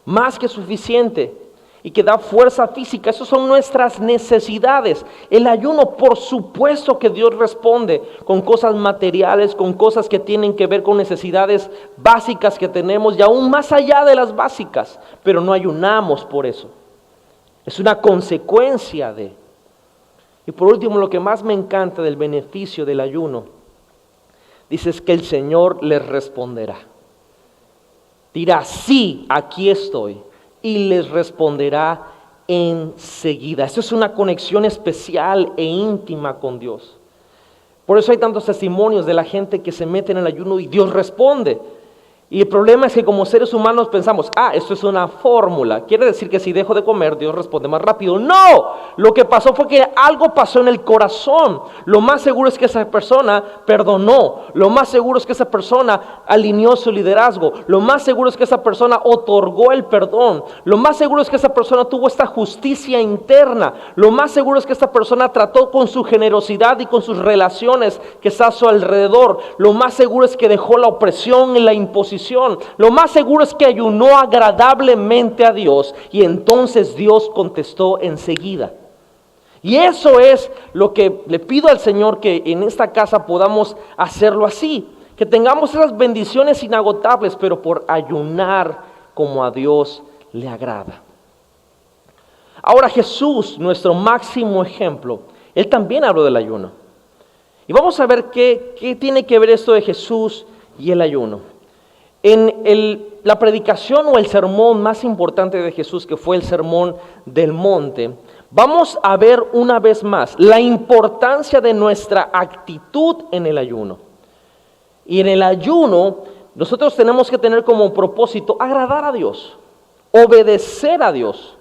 B: más que suficiente y que da fuerza física. Esas son nuestras necesidades. El ayuno, por supuesto que Dios responde con cosas materiales, con cosas que tienen que ver con necesidades básicas que tenemos y aún más allá de las básicas, pero no ayunamos por eso. Es una consecuencia de. Y por último, lo que más me encanta del beneficio del ayuno, dice es que el Señor les responderá. Dirá, sí, aquí estoy. Y les responderá enseguida. Esto es una conexión especial e íntima con Dios. Por eso hay tantos testimonios de la gente que se mete en el ayuno y Dios responde. Y el problema es que como seres humanos pensamos, esto es una fórmula. Quiere decir que si dejo de comer, Dios responde más rápido. No, lo que pasó fue que algo pasó en el corazón. Lo más seguro es que esa persona perdonó. Lo más seguro es que esa persona alineó su liderazgo. Lo más seguro es que esa persona otorgó el perdón. Lo más seguro es que esa persona tuvo esta justicia interna. Lo más seguro es que esta persona trató con su generosidad y con sus relaciones que está a su alrededor. Lo más seguro es que dejó la opresión y la imposición. Lo más seguro es que ayunó agradablemente a Dios y entonces Dios contestó enseguida. Y eso es lo que le pido al Señor, que en esta casa podamos hacerlo así, que tengamos esas bendiciones inagotables, pero por ayunar como a Dios le agrada. Ahora Jesús, nuestro máximo ejemplo, Él también habló del ayuno. Y vamos a ver qué tiene que ver esto de Jesús y el ayuno. En la predicación o el sermón más importante de Jesús, que fue el sermón del monte, vamos a ver una vez más la importancia de nuestra actitud en el ayuno. Y en el ayuno nosotros tenemos que tener como propósito agradar a Dios, obedecer a Dios.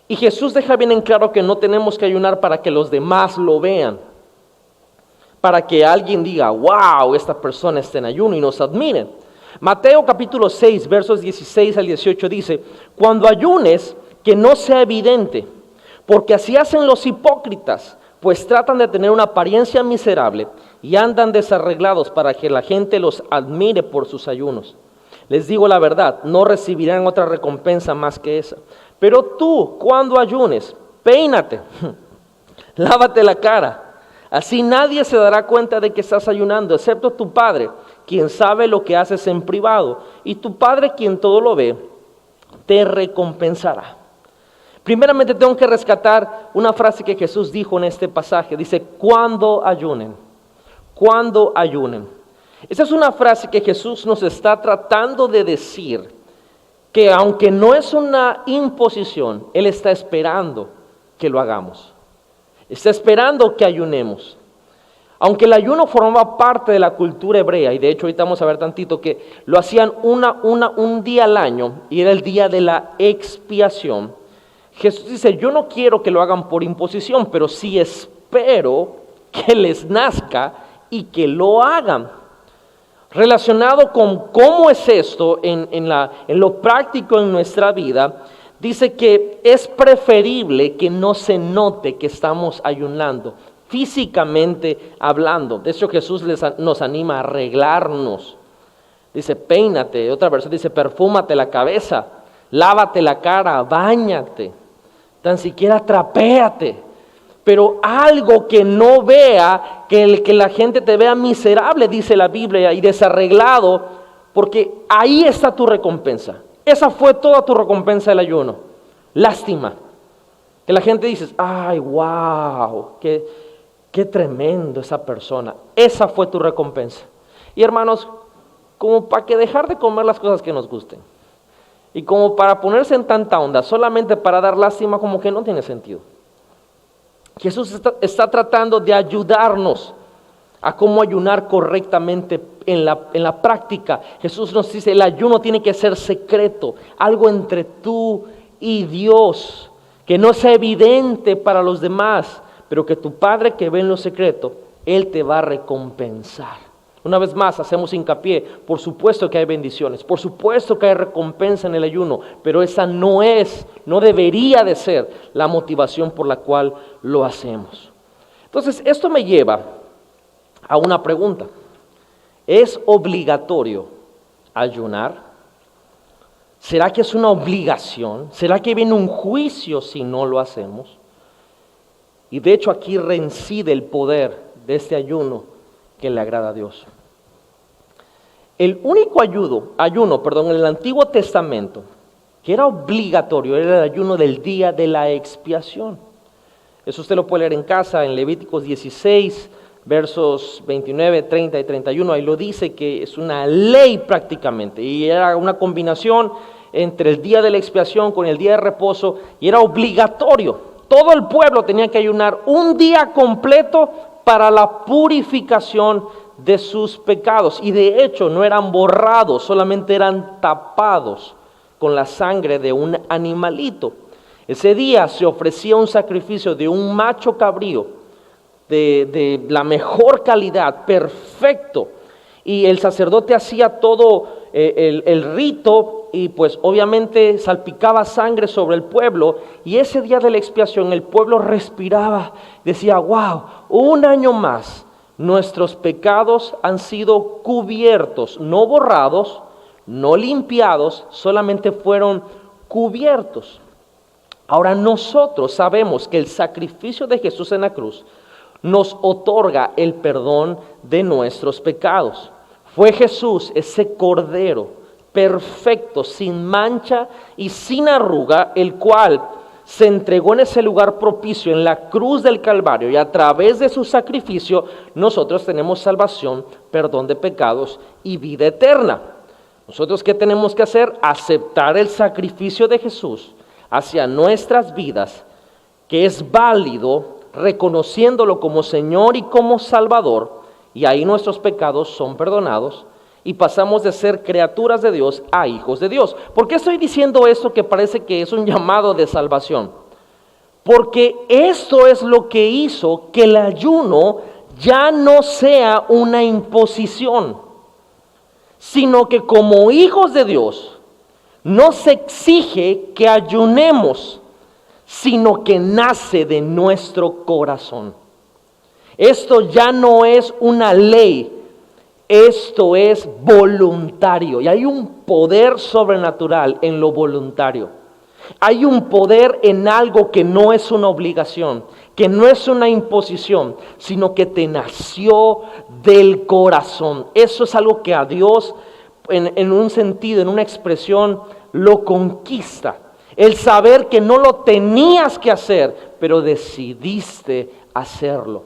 B: Y Jesús deja bien en claro que no tenemos que ayunar para que los demás lo vean, para que alguien diga, wow, esta persona está en ayuno y nos admiren. Mateo capítulo 6, versos 16 al 18 dice, cuando ayunes, que no sea evidente, porque así hacen los hipócritas, pues tratan de tener una apariencia miserable y andan desarreglados para que la gente los admire por sus ayunos. Les digo la verdad, no recibirán otra recompensa más que esa. Pero tú, cuando ayunes, peínate, lávate la cara. Así nadie se dará cuenta de que estás ayunando, excepto tu Padre, quien sabe lo que haces en privado. Y tu Padre, quien todo lo ve, te recompensará. Primeramente tengo que rescatar una frase que Jesús dijo en este pasaje. Dice, cuando ayunen. Cuando ayunen. Esa es una frase que Jesús nos está tratando de decir, que aunque no es una imposición, Él está esperando que lo hagamos. Está esperando que ayunemos. Aunque el ayuno formaba parte de la cultura hebrea, y de hecho ahorita vamos a ver tantito que lo hacían un día al año, y era el día de la expiación. Jesús dice, yo no quiero que lo hagan por imposición, pero sí espero que les nazca y que lo hagan. Relacionado con cómo es esto en lo práctico en nuestra vida, dice que es preferible que no se note que estamos ayunando, físicamente hablando. De hecho, Jesús nos anima a arreglarnos. Dice, peínate. Otra versión dice, perfúmate la cabeza, lávate la cara, báñate, tan siquiera trapéate. Pero algo que no vea, que la gente te vea miserable, dice la Biblia, y desarreglado, porque ahí está tu recompensa. Esa fue toda tu recompensa del ayuno. Lástima. Que la gente dice, ay, wow, qué tremendo esa persona. Esa fue tu recompensa. Y hermanos, como para que dejar de comer las cosas que nos gusten, y como para ponerse en tanta onda, solamente para dar lástima, como que no tiene sentido. Jesús está tratando de ayudarnos a cómo ayunar correctamente en la práctica. Jesús nos dice, el ayuno tiene que ser secreto, algo entre tú y Dios, que no sea evidente para los demás, pero que tu Padre que ve en lo secreto, Él te va a recompensar. Una vez más hacemos hincapié, por supuesto que hay bendiciones, por supuesto que hay recompensa en el ayuno, pero esa no debería de ser la motivación por la cual lo hacemos. Entonces, esto me lleva a una pregunta. ¿Es obligatorio ayunar? ¿Será que es una obligación? ¿Será que viene un juicio si no lo hacemos? Y de hecho aquí reside el poder de este ayuno que le agrada a Dios. El único ayuno en el Antiguo Testamento que era obligatorio era el ayuno del día de la expiación. Eso usted lo puede leer en casa en Levíticos 16, versos 29, 30 y 31. Ahí lo dice que es una ley prácticamente, y era una combinación entre el día de la expiación con el día de reposo, y era obligatorio. Todo el pueblo tenía que ayunar un día completo para la purificación de sus pecados, y de hecho no eran borrados, solamente eran tapados con la sangre de un animalito. Ese día se ofrecía un sacrificio de un macho cabrío de la mejor calidad, perfecto, y el sacerdote hacía todo el rito, y pues obviamente salpicaba sangre sobre el pueblo, y ese día de la expiación el pueblo respiraba, decía, wow, un año más nuestros pecados han sido cubiertos, no borrados, no limpiados, solamente fueron cubiertos. Ahora nosotros sabemos que el sacrificio de Jesús en la cruz nos otorga el perdón de nuestros pecados. Fue Jesús, ese cordero perfecto, sin mancha y sin arruga, el cual se entregó en ese lugar propicio, en la cruz del Calvario, y a través de su sacrificio nosotros tenemos salvación, perdón de pecados y vida eterna. Nosotros, ¿qué tenemos que hacer? Aceptar el sacrificio de Jesús hacia nuestras vidas, que es válido, reconociéndolo como Señor y como Salvador, y ahí nuestros pecados son perdonados y pasamos de ser criaturas de Dios a hijos de Dios. ¿Por qué estoy diciendo esto que parece que es un llamado de salvación? Porque esto es lo que hizo que el ayuno ya no sea una imposición, sino que como hijos de Dios no se exige que ayunemos, sino que nace de nuestro corazón. Esto ya no es una ley, esto es voluntario, y hay un poder sobrenatural en lo voluntario. Hay un poder en algo que no es una obligación, que no es una imposición, sino que te nació del corazón. Eso es algo que a Dios, en un sentido, en una expresión, lo conquista. El saber que no lo tenías que hacer, pero decidiste hacerlo.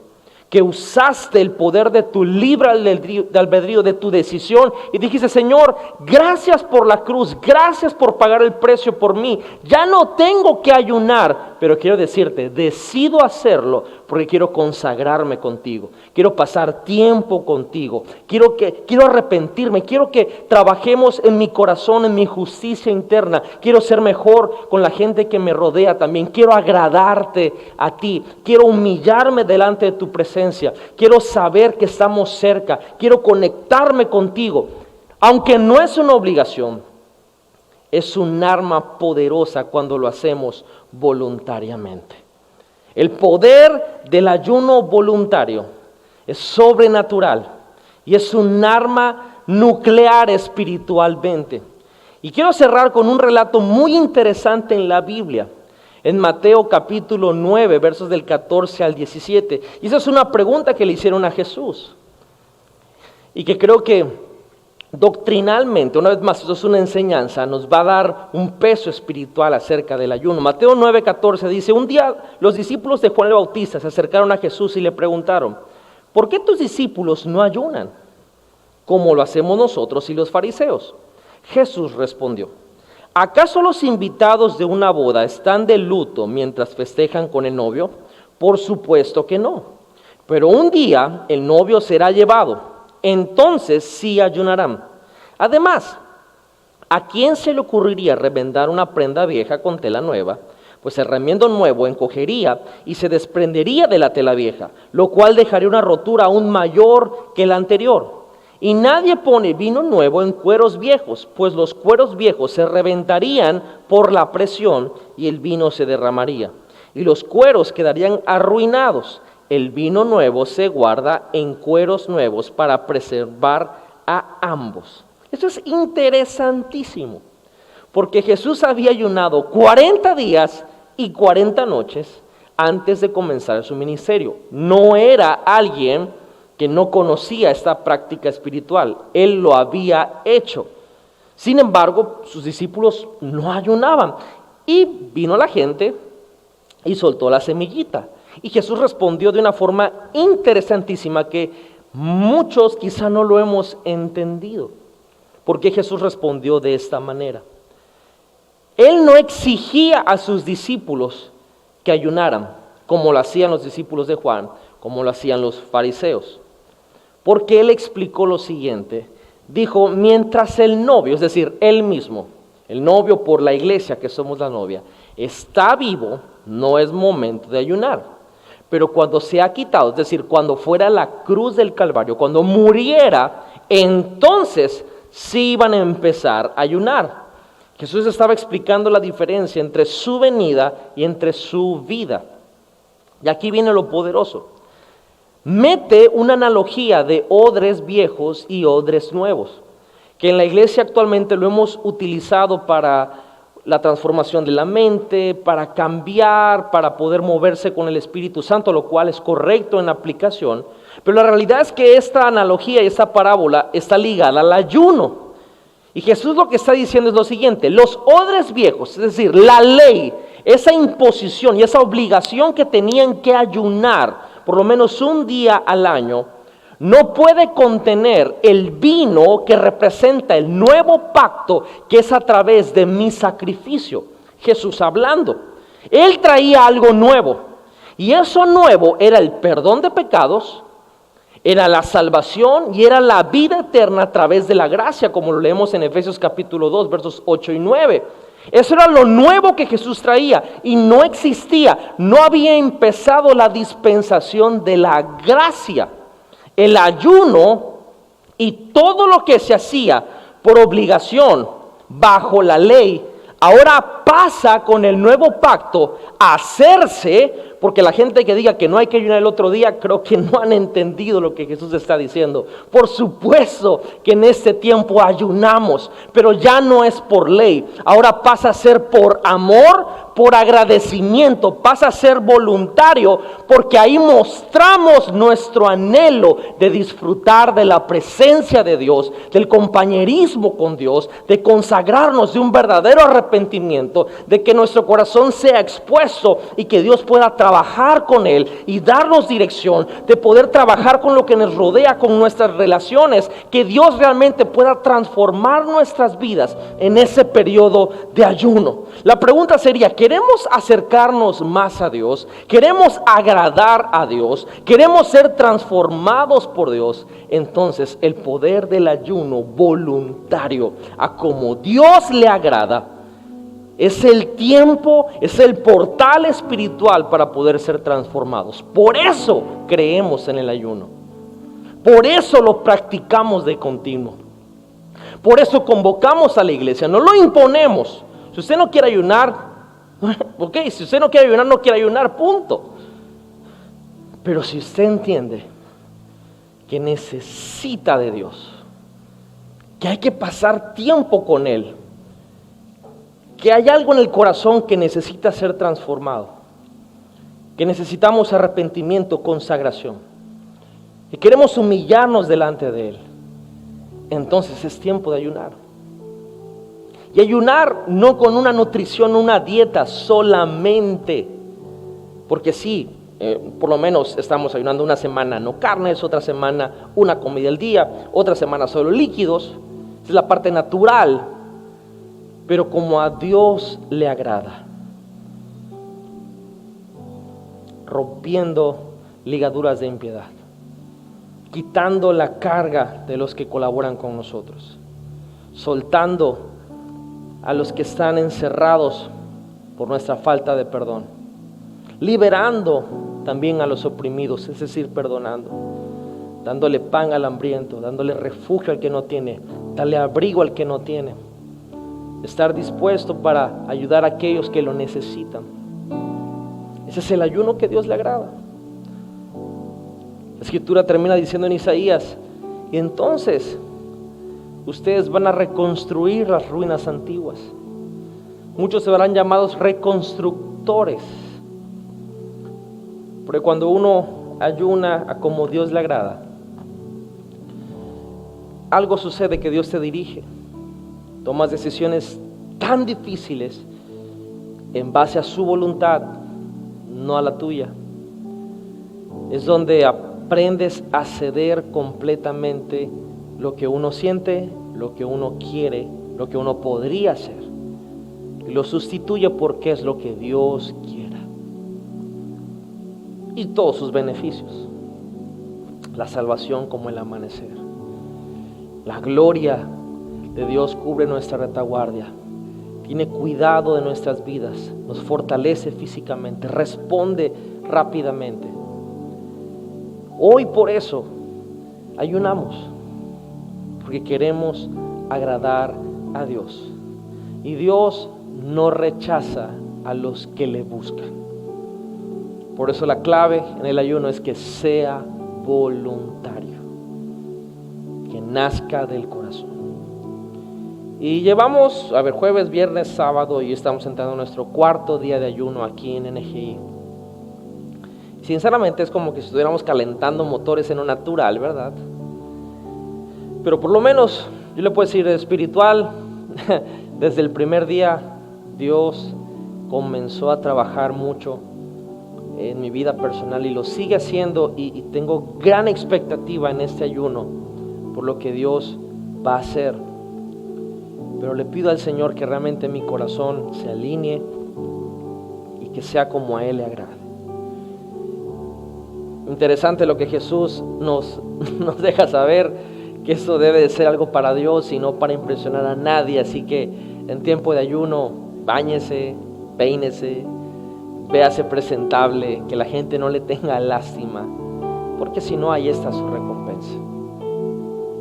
B: que usaste el poder de tu libre albedrío, de tu decisión, y dijiste: Señor, gracias por la cruz, gracias por pagar el precio por mí. Ya no tengo que ayunar, pero quiero decirte, decido hacerlo porque quiero consagrarme contigo, quiero pasar tiempo contigo, quiero arrepentirme, quiero que trabajemos en mi corazón, en mi justicia interna, quiero ser mejor con la gente que me rodea también, quiero agradarte a ti, quiero humillarme delante de tu presencia, quiero saber que estamos cerca, quiero conectarme contigo. Aunque no es una obligación, es un arma poderosa cuando lo hacemos voluntariamente. El poder del ayuno voluntario es sobrenatural y es un arma nuclear espiritualmente. Y quiero cerrar con un relato muy interesante en la Biblia, en Mateo capítulo 9, versos del 14 al 17. Y esa es una pregunta que le hicieron a Jesús, y que creo que doctrinalmente, una vez más, esto es una enseñanza, nos va a dar un peso espiritual acerca del ayuno. Mateo 9:14 dice: un día los discípulos de Juan el Bautista se acercaron a Jesús y le preguntaron: ¿por qué tus discípulos no ayunan, como lo hacemos nosotros y los fariseos? Jesús respondió: ¿acaso los invitados de una boda están de luto mientras festejan con el novio? Por supuesto que no. Pero un día el novio será llevado, entonces sí ayunarán. Además, ¿a quién se le ocurriría remendar una prenda vieja con tela nueva? Pues el remiendo nuevo encogería y se desprendería de la tela vieja, lo cual dejaría una rotura aún mayor que la anterior. Y nadie pone vino nuevo en cueros viejos, pues los cueros viejos se reventarían por la presión y el vino se derramaría, y los cueros quedarían arruinados. El vino nuevo se guarda en cueros nuevos para preservar a ambos. Eso es interesantísimo, porque Jesús había ayunado 40 días y 40 noches antes de comenzar su ministerio. No era alguien que no conocía esta práctica espiritual, él lo había hecho. Sin embargo, sus discípulos no ayunaban, y vino la gente y soltó la semillita. Y Jesús respondió de una forma interesantísima que muchos quizá no lo hemos entendido. ¿Por qué Jesús respondió de esta manera? Él no exigía a sus discípulos que ayunaran, como lo hacían los discípulos de Juan, como lo hacían los fariseos. Porque Él explicó lo siguiente. Dijo: mientras el novio, es decir, Él mismo, el novio por la iglesia que somos la novia, está vivo, no es momento de ayunar. Pero cuando se ha quitado, es decir, cuando fuera la cruz del Calvario, cuando muriera, entonces sí iban a empezar a ayunar. Jesús estaba explicando la diferencia entre su venida y entre su vida. Y aquí viene lo poderoso. Mete una analogía de odres viejos y odres nuevos, que en la iglesia actualmente lo hemos utilizado para la transformación de la mente, para cambiar, para poder moverse con el Espíritu Santo, lo cual es correcto en aplicación. Pero la realidad es que esta analogía y esta parábola está ligada al ayuno. Y Jesús lo que está diciendo es lo siguiente: los odres viejos, es decir, la ley, esa imposición y esa obligación que tenían que ayunar por lo menos un día al año, no puede contener el vino que representa el nuevo pacto, que es a través de mi sacrificio. Jesús hablando, Él traía algo nuevo, y eso nuevo era el perdón de pecados, era la salvación y era la vida eterna a través de la gracia, como lo leemos en Efesios capítulo 2, versos 8 y 9. Eso era lo nuevo que Jesús traía, y no existía, no había empezado la dispensación de la gracia. El ayuno y todo lo que se hacía por obligación bajo la ley, ahora pasa con el nuevo pacto a hacerse, porque la gente que diga que no hay que ayunar el otro día, creo que no han entendido lo que Jesús está diciendo. Por supuesto que en este tiempo ayunamos, pero ya no es por ley, ahora pasa a ser por amor, por agradecimiento, pasa a ser voluntario, porque ahí mostramos nuestro anhelo de disfrutar de la presencia de Dios, del compañerismo con Dios, de consagrarnos, de un verdadero arrepentimiento, de que nuestro corazón sea expuesto dispuesto y que Dios pueda trabajar con él y darnos dirección, de poder trabajar con lo que nos rodea, con nuestras relaciones, que Dios realmente pueda transformar nuestras vidas en ese periodo de ayuno. La pregunta sería, ¿queremos acercarnos más a Dios? ¿Queremos agradar a Dios? ¿Queremos ser transformados por Dios? Entonces el poder del ayuno voluntario a como Dios le agrada es el tiempo, es el portal espiritual para poder ser transformados. Por eso creemos en el ayuno. Por eso lo practicamos de continuo. Por eso convocamos a la iglesia, no lo imponemos. Si usted no quiere ayunar, ok, si usted no quiere ayunar, no quiere ayunar, punto. Pero si usted entiende que necesita de Dios, que hay que pasar tiempo con Él, que hay algo en el corazón que necesita ser transformado, que necesitamos arrepentimiento, consagración, que queremos humillarnos delante de Él, entonces es tiempo de ayunar. Y ayunar no con una nutrición, una dieta solamente, porque sí, por lo menos estamos ayunando una semana no carnes, otra semana una comida al día, otra semana solo líquidos, esa es la parte natural, pero como a Dios le agrada, rompiendo ligaduras de impiedad, quitando la carga de los que colaboran con nosotros, soltando a los que están encerrados por nuestra falta de perdón, liberando también a los oprimidos, es decir, perdonando, dándole pan al hambriento, dándole refugio al que no tiene, darle abrigo al que no tiene, estar dispuesto para ayudar a aquellos que lo necesitan. Ese es el ayuno que Dios le agrada. La Escritura termina diciendo en Isaías, y entonces ustedes van a reconstruir las ruinas antiguas. Muchos se verán llamados reconstructores. Porque cuando uno ayuna a como Dios le agrada, algo sucede que Dios te dirige. Tomas decisiones tan difíciles en base a su voluntad, no a la tuya. Es donde aprendes a ceder completamente lo que uno siente, lo que uno quiere, lo que uno podría hacer, y lo sustituye porque es lo que Dios quiera. Y todos sus beneficios, la salvación como el amanecer, la gloria de Dios cubre nuestra retaguardia, tiene cuidado de nuestras vidas, nos fortalece físicamente, responde rápidamente. Hoy por eso ayunamos, porque queremos agradar a Dios. Y Dios no rechaza a los que le buscan. Por eso la clave en el ayuno es que sea voluntario, que nazca del corazón. Y llevamos, jueves, viernes, sábado, y estamos entrando en nuestro cuarto día de ayuno aquí en NGI. Sinceramente es como que si estuviéramos calentando motores en un natural, ¿verdad? Pero por lo menos, yo le puedo decir espiritual, desde el primer día Dios comenzó a trabajar mucho en mi vida personal y lo sigue haciendo, y tengo gran expectativa en este ayuno por lo que Dios va a hacer. Pero le pido al Señor que realmente mi corazón se alinee y que sea como a Él le agrade. Interesante lo que Jesús nos deja saber, que eso debe de ser algo para Dios y no para impresionar a nadie. Así que en tiempo de ayuno, báñese, peínese, véase presentable, que la gente no le tenga lástima, porque si no, ahí está su recompensa.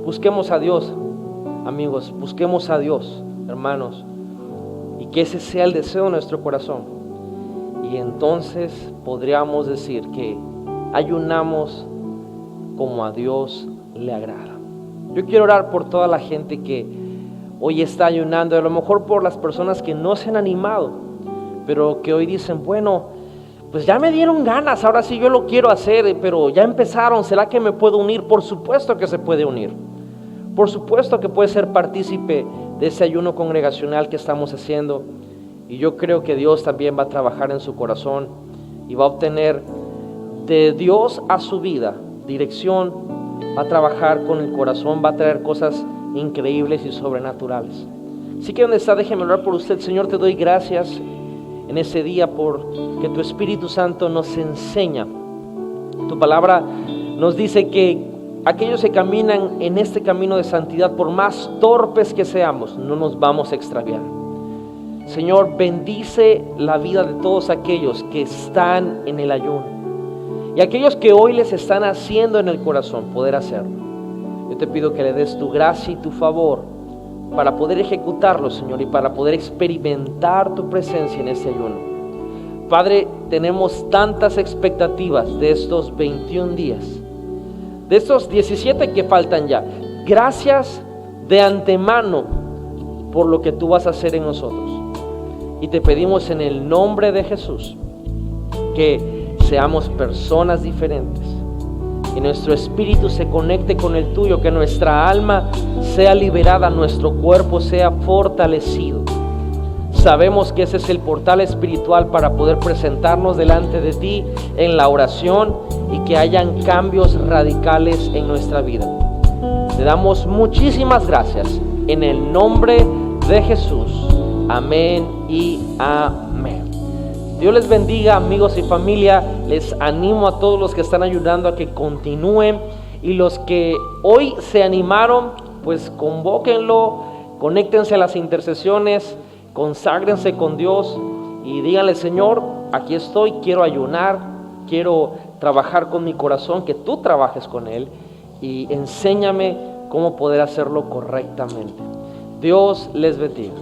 B: Busquemos a Dios, amigos, busquemos a Dios, hermanos, y que ese sea el deseo de nuestro corazón. Y entonces podríamos decir que ayunamos como a Dios le agrada. Yo quiero orar por toda la gente que hoy está ayunando, a lo mejor por las personas que no se han animado, pero que hoy dicen, bueno, pues ya me dieron ganas, ahora sí yo lo quiero hacer, pero ya empezaron, ¿será que me puedo unir? Por supuesto que se puede unir. Por supuesto que puede ser partícipe de ese ayuno congregacional que estamos haciendo. Y yo creo que Dios también va a trabajar en su corazón y va a obtener de Dios a su vida dirección, va a trabajar con el corazón, va a traer cosas increíbles y sobrenaturales. Así que donde está, déjeme orar por usted. Señor, te doy gracias en ese día por que tu Espíritu Santo nos enseña. Tu palabra nos dice que aquellos que caminan en este camino de santidad, por más torpes que seamos, no nos vamos a extraviar. Señor, bendice la vida de todos aquellos que están en el ayuno y aquellos que hoy les están haciendo en el corazón poder hacerlo. Yo te pido que le des tu gracia y tu favor para poder ejecutarlo, Señor, y para poder experimentar tu presencia en este ayuno. Padre, tenemos tantas expectativas de estos 21 días, de estos 17 que faltan ya. Gracias de antemano por lo que tú vas a hacer en nosotros. Y te pedimos en el nombre de Jesús que seamos personas diferentes, que nuestro espíritu se conecte con el tuyo, que nuestra alma sea liberada, nuestro cuerpo sea fortalecido. Sabemos que ese es el portal espiritual para poder presentarnos delante de ti en la oración y que hayan cambios radicales en nuestra vida. Te damos muchísimas gracias en el nombre de Jesús. Amén y amén. Dios les bendiga, amigos y familia. Les animo a todos los que están ayudando a que continúen, y los que hoy se animaron, pues convóquenlo, conéctense a las intercesiones, conságrense con Dios y díganle: Señor, aquí estoy, quiero ayunar, quiero trabajar con mi corazón, que tú trabajes con él y enséñame cómo poder hacerlo correctamente. Dios les bendiga.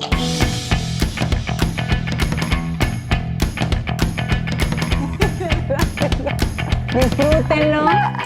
A: Disfrútenlo.